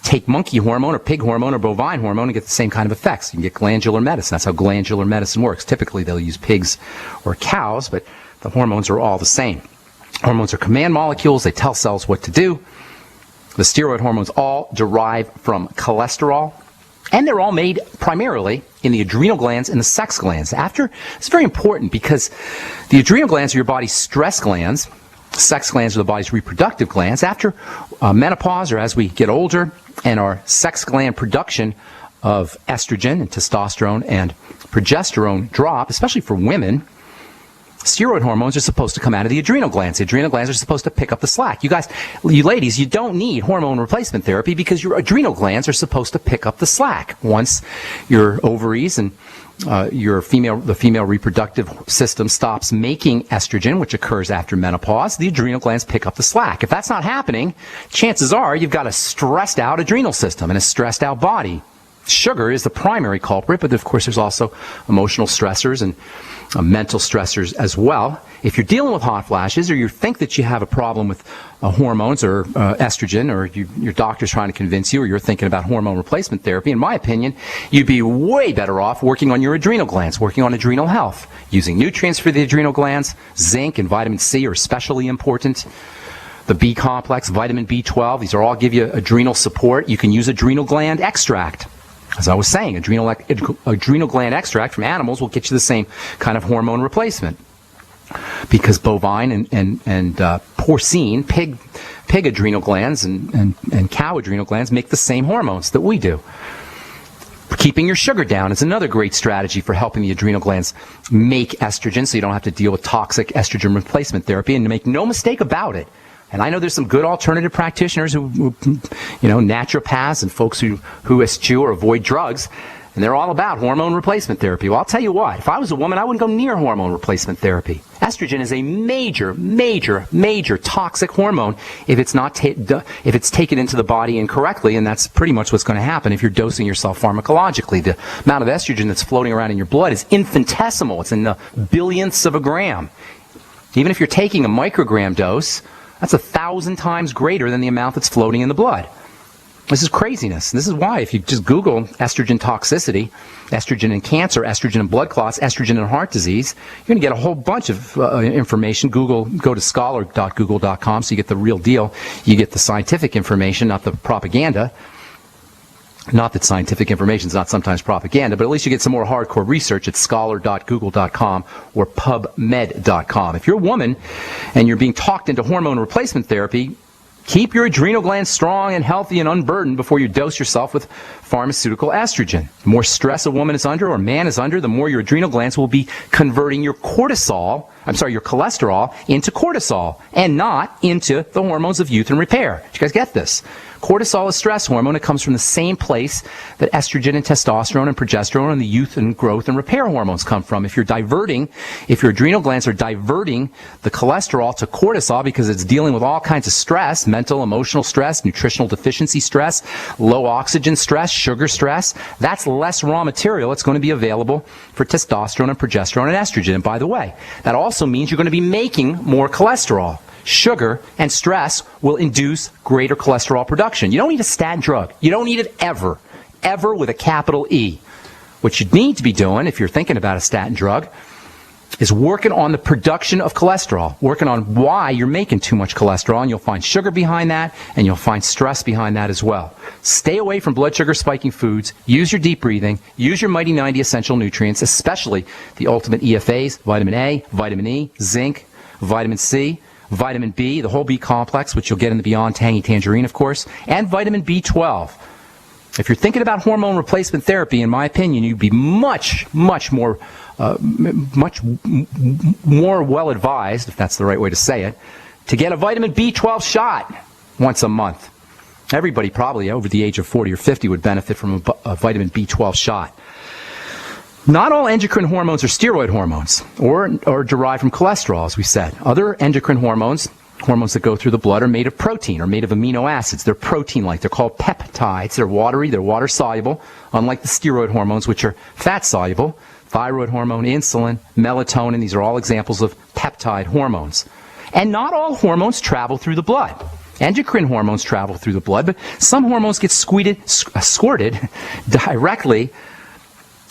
take monkey hormone or pig hormone or bovine hormone and get the same kind of effects. You can get glandular medicine. That's how glandular medicine works. Typically, they'll use pigs or cows, but the hormones are all the same. Hormones are command molecules. They tell cells what to do. The steroid hormones all derive from cholesterol, and they're all made primarily in the adrenal glands and the sex glands. It's very important because the adrenal glands are your body's stress glands. Sex glands are the body's reproductive glands. After menopause, or as we get older, and our sex gland production of estrogen and testosterone and progesterone drop, especially for women, steroid hormones are supposed to come out of the adrenal glands. The adrenal glands are supposed to pick up the slack. You guys, you ladies, you don't need hormone replacement therapy because your adrenal glands are supposed to pick up the slack. Once your ovaries and the female reproductive system stops making estrogen, which occurs after menopause, the adrenal glands pick up the slack. If that's not happening, chances are you've got a stressed out adrenal system and a stressed out body. Sugar is the primary culprit, but of course there's also emotional stressors and mental stressors as well. If you're dealing with hot flashes, or you think that you have a problem with hormones or estrogen, or your doctor's trying to convince you, or you're thinking about hormone replacement therapy, in my opinion, you'd be way better off working on your adrenal glands, working on adrenal health, using nutrients for the adrenal glands. Zinc and vitamin C are especially important. The B complex, vitamin B12, these are all give you adrenal support. You can use adrenal gland extract. As I was saying, adrenal gland extract from animals will get you the same kind of hormone replacement, because bovine and porcine, pig adrenal glands and cow adrenal glands make the same hormones that we do. Keeping your sugar down is another great strategy for helping the adrenal glands make estrogen, so you don't have to deal with toxic estrogen replacement therapy. And to make no mistake about it, and I know there's some good alternative practitioners who naturopaths and folks who eschew or avoid drugs, and they're all about hormone replacement therapy. Well, I'll tell you what, if I was a woman, I wouldn't go near hormone replacement therapy. Estrogen is a major toxic hormone if it's taken into the body incorrectly, and that's pretty much what's going to happen if you're dosing yourself pharmacologically. The amount of estrogen that's floating around in your blood is infinitesimal. It's in the billionths of a gram. Even if you're taking a microgram dose, that's 1,000 times greater than the amount that's floating in the blood. This is craziness. This is why, if you just Google estrogen toxicity, estrogen in cancer, estrogen in blood clots, estrogen in heart disease, you're going to get a whole bunch of information. Go to scholar.google.com so you get the real deal. You get the scientific information, not the propaganda. Not that scientific information is not sometimes propaganda, but at least you get some more hardcore research at scholar.google.com or pubmed.com. If you're a woman and you're being talked into hormone replacement therapy, keep your adrenal glands strong and healthy and unburdened before you dose yourself with pharmaceutical estrogen. The more stress a woman is under or man is under, the more your adrenal glands will be converting your cholesterol into cortisol and not into the hormones of youth and repair. Did you guys get this? Cortisol is stress hormone. It comes from the same place that estrogen and testosterone and progesterone and the youth and growth and repair hormones come from. If your adrenal glands are diverting the cholesterol to cortisol because it's dealing with all kinds of stress, mental, emotional stress, nutritional deficiency stress, low oxygen stress, sugar stress, that's less raw material. It's going to be available for testosterone and progesterone and estrogen. And by the way, that also means you're going to be making more cholesterol. Sugar and stress will induce greater cholesterol production. You don't need a statin drug. You don't need it ever with a capital E. What you need to be doing, if you're thinking about a statin drug, is working on the production of cholesterol, working on why you're making too much cholesterol, and you'll find sugar behind that, and you'll find stress behind that as well. Stay away from blood sugar spiking foods. Use your deep breathing. Use your Mighty 90 essential nutrients, especially the ultimate EFAs, vitamin A, vitamin E, zinc, vitamin C, vitamin B, the whole B complex, which you'll get in the Beyond Tangy Tangerine, of course, and vitamin B12. If you're thinking about hormone replacement therapy, in my opinion, you'd be much more well advised, if that's the right way to say it, to get a vitamin B12 shot once a month. Everybody probably over the age of 40 or 50 would benefit from a vitamin B12 shot. Not all endocrine hormones are steroid hormones or derived from cholesterol, as we said. Other endocrine hormones that go through the blood, are made of protein or made of amino acids. They're protein-like. They're called peptides. They're watery. They're water-soluble, unlike the steroid hormones, which are fat-soluble. Thyroid hormone, insulin, melatonin, these are all examples of peptide hormones. And not all hormones travel through the blood. Endocrine hormones travel through the blood, but some hormones get squirted directly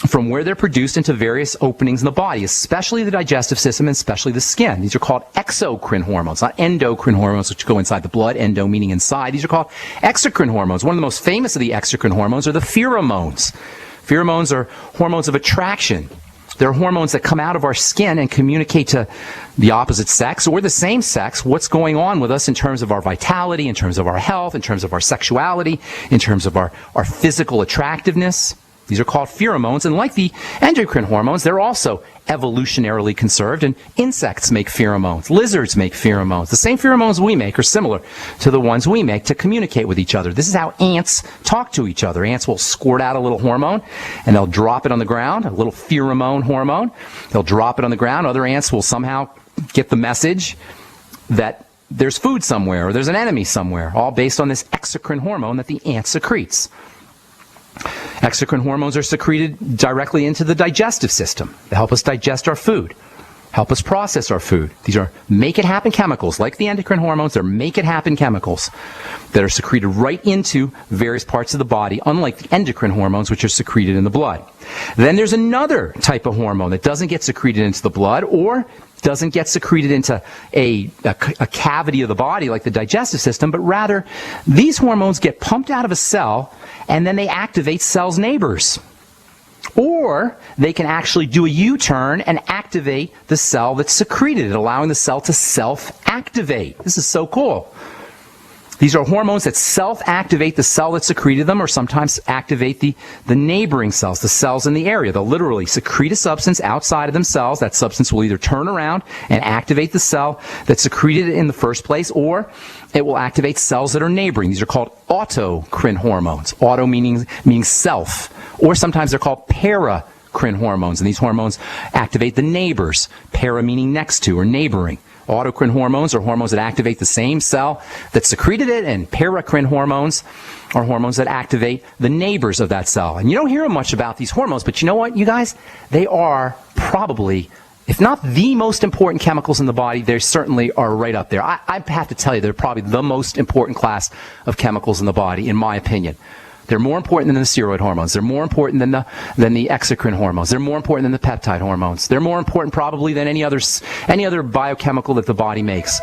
from where they're produced into various openings in the body, especially the digestive system and especially the skin. These are called exocrine hormones, not endocrine hormones, which go inside the blood, endo meaning inside. These are called exocrine hormones. One of the most famous of the exocrine hormones are the pheromones. Pheromones are hormones of attraction. They're hormones that come out of our skin and communicate to the opposite sex or the same sex what's going on with us in terms of our vitality, in terms of our health, in terms of our sexuality, in terms of our physical attractiveness. These are called pheromones, and like the endocrine hormones, they're also evolutionarily conserved, and insects make pheromones. Lizards make pheromones. The same pheromones we make are similar to the ones we make to communicate with each other. This is how ants talk to each other. Ants will squirt out a little hormone, and they'll drop it on the ground, a little pheromone hormone. They'll drop it on the ground. Other ants will somehow get the message that there's food somewhere or there's an enemy somewhere, all based on this exocrine hormone that the ant secretes. Exocrine hormones are secreted directly into the digestive system. They help us digest our food, help us process our food. These are make-it-happen chemicals. Like the endocrine hormones, they're make-it-happen chemicals that are secreted right into various parts of the body, unlike the endocrine hormones, which are secreted in the blood. Then there's another type of hormone that doesn't get secreted into the blood or doesn't get secreted into a cavity of the body like the digestive system, but rather these hormones get pumped out of a cell and then they activate cells' neighbors. Or they can actually do a U-turn and activate the cell that's secreted, allowing the cell to self-activate. This is so cool. These are hormones that self-activate the cell that secreted them, or sometimes activate the neighboring cells, the cells in the area. They'll literally secrete a substance outside of themselves. That substance will either turn around and activate the cell that secreted it in the first place, or it will activate cells that are neighboring. These are called autocrine hormones. Auto meaning self. Or sometimes they're called paracrine hormones, and these hormones activate the neighbors. Para meaning next to or neighboring. Autocrine hormones are hormones that activate the same cell that secreted it, and paracrine hormones are hormones that activate the neighbors of that cell. And you don't hear much about these hormones, but you know what, you guys? They are probably, if not the most important chemicals in the body, they certainly are right up there. I have to tell you, they're probably the most important class of chemicals in the body, in my opinion. They're more important than the steroid hormones. They're more important than the exocrine hormones. They're more important than the peptide hormones. They're more important probably than any other biochemical that the body makes,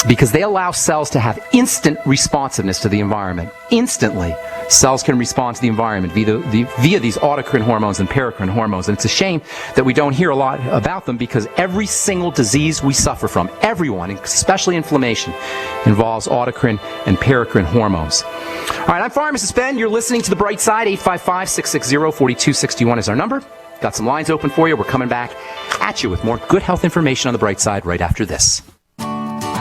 because they allow cells to have instant responsiveness to the environment. Instantly, cells can respond to the environment via these autocrine hormones and paracrine hormones. And it's a shame that we don't hear a lot about them, because every single disease we suffer from, everyone, especially inflammation, involves autocrine and paracrine hormones. All right, I'm Pharmacist Ben. You're listening to The Bright Side. 855-660-4261 is our number. Got some lines open for you. We're coming back at you with more good health information on The Bright Side right after this.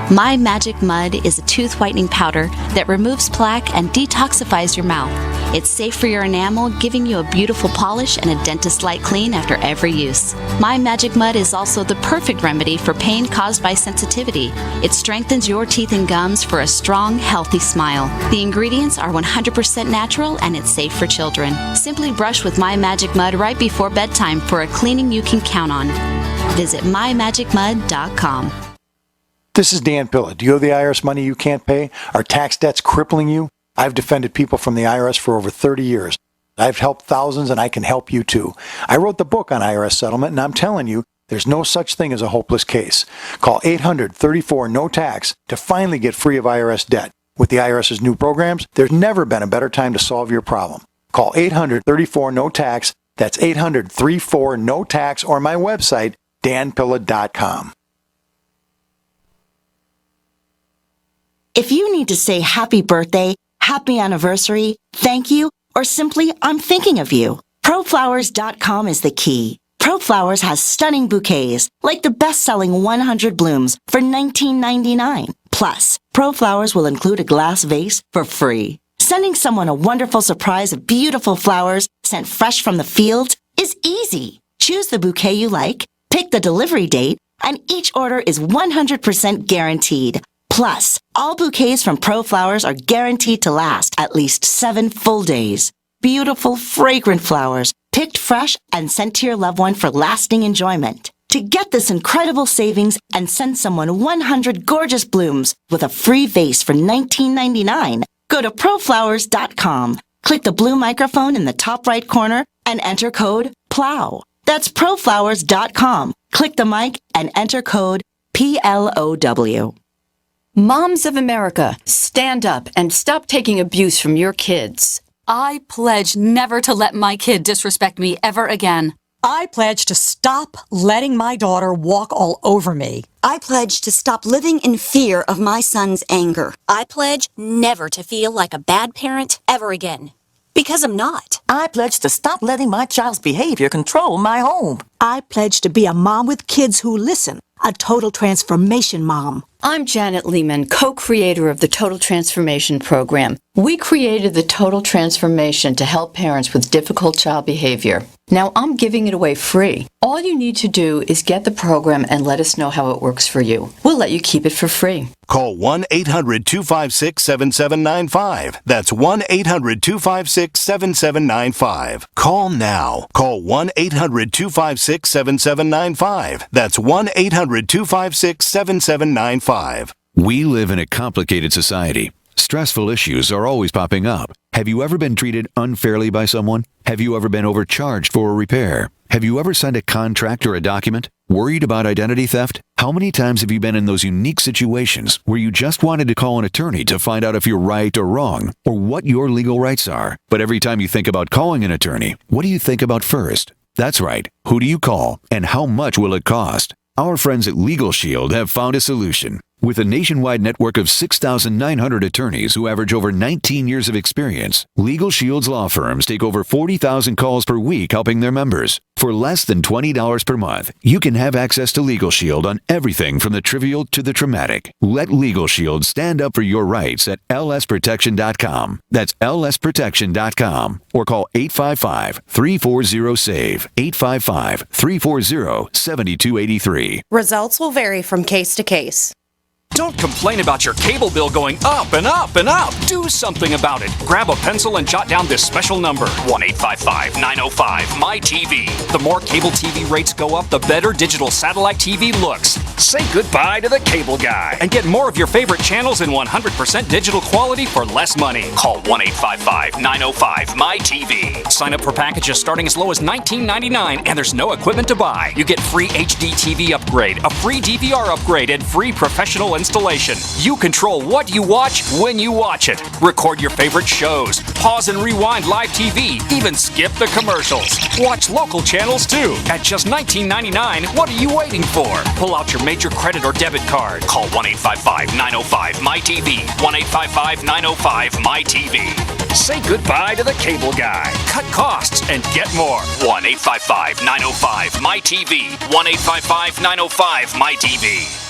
My Magic Mud is a tooth whitening powder that removes plaque and detoxifies your mouth. It's safe for your enamel, giving you a beautiful polish and a dentist-like clean after every use. My Magic Mud is also the perfect remedy for pain caused by sensitivity. It strengthens your teeth and gums for a strong, healthy smile. The ingredients are 100% natural and it's safe for children. Simply brush with My Magic Mud right before bedtime for a cleaning you can count on. Visit mymagicmud.com. This is Dan Pilla. Do you owe the IRS money you can't pay? Are tax debts crippling you? I've defended people from the IRS for over 30 years. I've helped thousands, and I can help you too. I wrote the book on IRS settlement, and I'm telling you, there's no such thing as a hopeless case. Call 800-34-NO-TAX to finally get free of IRS debt. With the IRS's new programs, there's never been a better time to solve your problem. Call 800-34-NO-TAX. That's 800-34-NO-TAX, or my website, danpilla.com. If you need to say happy birthday, happy anniversary, thank you, or simply I'm thinking of you, ProFlowers.com is the key. ProFlowers has stunning bouquets, like the best-selling 100 blooms for $19.99. Plus, ProFlowers will include a glass vase for free. Sending someone a wonderful surprise of beautiful flowers sent fresh from the fields is easy. Choose the bouquet you like, pick the delivery date, and each order is 100% guaranteed. Plus, all bouquets from ProFlowers are guaranteed to last at least 7 full days. Beautiful, fragrant flowers, picked fresh and sent to your loved one for lasting enjoyment. To To get this incredible savings and send someone 100 gorgeous blooms with a free vase for $19.99, go to proflowers.com. Click the blue microphone in the top right corner and enter code PLOW. That's proflowers.com. Click the mic and enter code PLOW. Moms of America, stand up and stop taking abuse from your kids. I pledge never to let my kid disrespect me ever again. I pledge to stop letting my daughter walk all over me. I pledge to stop living in fear of my son's anger. I pledge never to feel like a bad parent ever again. Because I'm not. I pledge to stop letting my child's behavior control my home. I pledge to be a mom with kids who listen, a total transformation mom. I'm Janet Lehman, co-creator of the Total Transformation Program. We created the Total Transformation to help parents with difficult child behavior. Now I'm giving it away free. All you need to do is get the program and let us know how it works for you. We'll let you keep it for free. Call 1-800-256-7795. That's 1-800-256-7795. Call now. Call 1-800-256-7795. That's 1-800-256-7795. We live in a complicated society. Stressful issues are always popping up. Have you ever been treated unfairly by someone? Have you ever been overcharged for a repair? Have you ever signed a contract or a document? Worried about identity theft? How many times have you been in those unique situations where you just wanted to call an attorney to find out if you're right or wrong, or what your legal rights are? But every time you think about calling an attorney, what do you think about first? That's right. Who do you call, and how much will it cost? Our friends at Legal Shield have found a solution. With a nationwide network of 6,900 attorneys who average over 19 years of experience, Legal Shield's law firms take over 40,000 calls per week helping their members. For less than $20 per month, you can have access to Legal Shield on everything from the trivial to the traumatic. Let Legal Shield stand up for your rights at lsprotection.com. That's lsprotection.com. Or call 855-340-SAVE, 855-340-7283. Results will vary from case to case. Don't complain about your cable bill going up and up and up. Do something about it. Grab a pencil and jot down this special number, 1-855-905-MY-TV. The more cable TV rates go up, the better digital satellite TV looks. Say goodbye to the cable guy and get more of your favorite channels in 100% digital quality for less money. Call 1-855-905-MY-TV. Sign up for packages starting as low as $19.99 and there's no equipment to buy. You get free HD TV upgrade, a free DVR upgrade, and free professional installation. You control what you watch when you watch it. Record your favorite shows, pause and rewind live TV, even skip the commercials. Watch local channels too. At just $19.99, what are you waiting for? Pull out your major credit or debit card. Call 1-855-905-MY-TV. 1-855-905-MY-TV. Say goodbye to the cable guy. Cut costs and get more. 1-855-905-MY-TV. 1-855-905-MY-TV.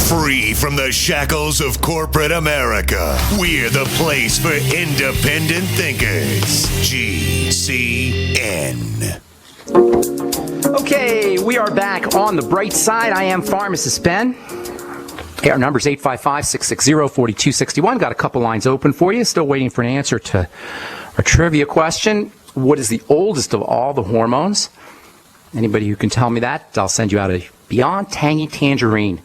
Free from the shackles of corporate America, we're the place for independent thinkers. GCN. Okay, we are back on the bright side. I am Pharmacist Ben. Our number is 855-660-4261. Got a couple lines open for you. Still waiting for an answer to our trivia question. What is the oldest of all the hormones? Anybody who can tell me that, I'll send you out a Beyond Tangy Tangerine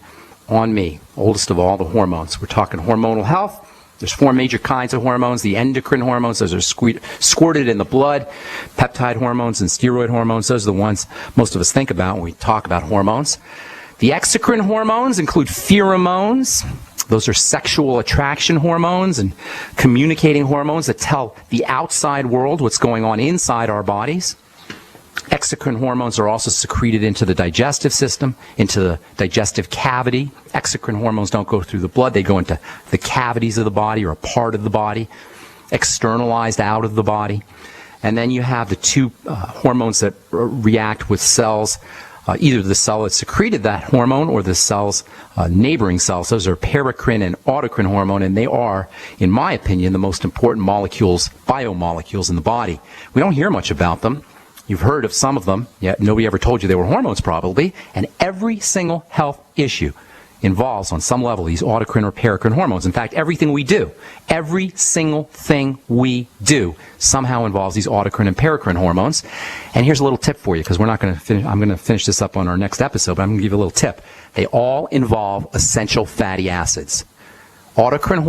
on me. Oldest of all the hormones. We're talking hormonal health. There's four major kinds of hormones. The endocrine hormones, those are squirted in the blood. Peptide hormones and steroid hormones, those are the ones most of us think about when we talk about hormones. The exocrine hormones include pheromones. Those are sexual attraction hormones and communicating hormones that tell the outside world what's going on inside our bodies. Exocrine hormones are also secreted into the digestive system, into the digestive cavity. Exocrine hormones don't go through the blood. They go into the cavities of the body or a part of the body, externalized out of the body. And then you have the two hormones that react with cells, either the cell that secreted that hormone or the cell's neighboring cells. Those are paracrine and autocrine hormone, and they are, in my opinion, the most important molecules, biomolecules in the body. We don't hear much about them. You've heard of some of them, yet nobody ever told you they were hormones probably, and every single health issue involves on some level these autocrine or paracrine hormones. In fact, everything we do, every single thing we do somehow involves these autocrine and paracrine hormones. And here's a little tip for you, because we're not going to finish, I'm going to finish this up on our next episode, but I'm going to give you a little tip. They all involve essential fatty acids. Autocrine hormones